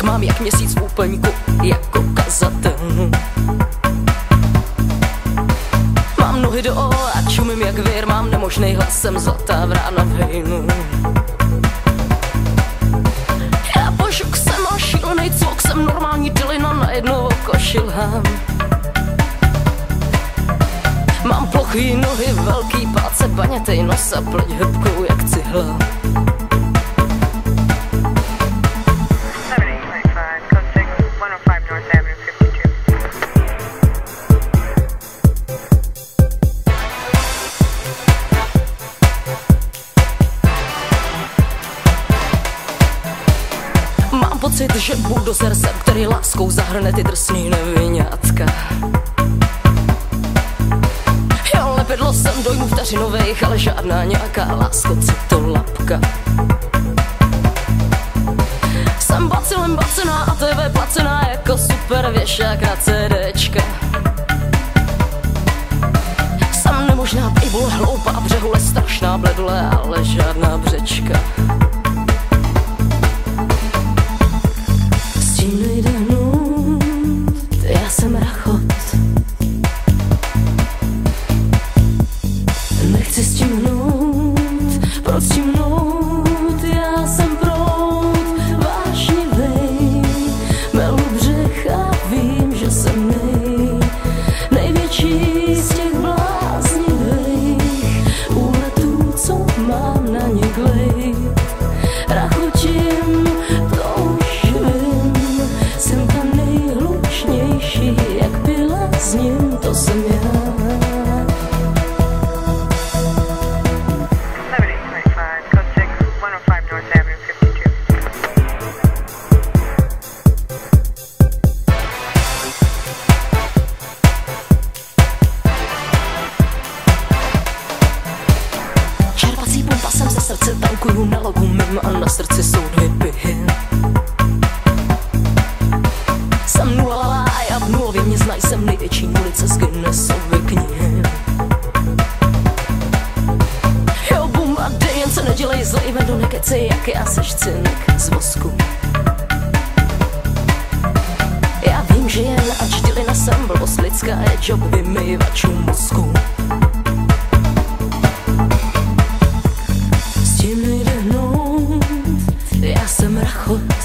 Mozek mám jak měsíc v úplňku, jako kazatel. Mám nohy do a čumím jak věr, mám nemožnej hlas, jsem zlatá vrána v hejnu. Já božuk jsem a šílenej cvok, jsem normální dylina, na jedno oko šilhám. Mám plochý nohy, velký páce, banětej nos a pleť hebkou jak cihla. Mám pocit, že buldozer jsem, který láskou zahrne ty drsný neviňátka. Jo, lepidlo jsem dojmu vteřinovejch, ale žádná nějaká láskocitolapka. Jsem bacilem bacená a TV placená jako super věšák na CDčka. Jsem nemožná bejbule, hloupá břehule, strašná bledule, ale žádná břečka. S tím nejde hnout, já jsem rachot. Nechci s tím hnout, proč s tím hnout, já jsem proud vášnivej. Melu břeh a vím, že jsem největší z těch bláznivých úletů, co mám na ně glejt. Rachotím, to už vím, jsem ta nejhlučnější, jak byla s ním, to jsem já. Čerpací pumpa jsem ze srdce, tankuju na logu mým a na srdci jsou dvě pihy. Jsem nulalala a já v nulově mě znají, jsem největší ulice z Guinnessovy knihy. Jo, bum a dej, jen se nedělej zlej, vendu nekecej, jak já seš cinek z vosku. Já vím, že jen ač dylina jsem blbost lidská, je job vymývačů mozku. S tím nejde hnout, já jsem rachot.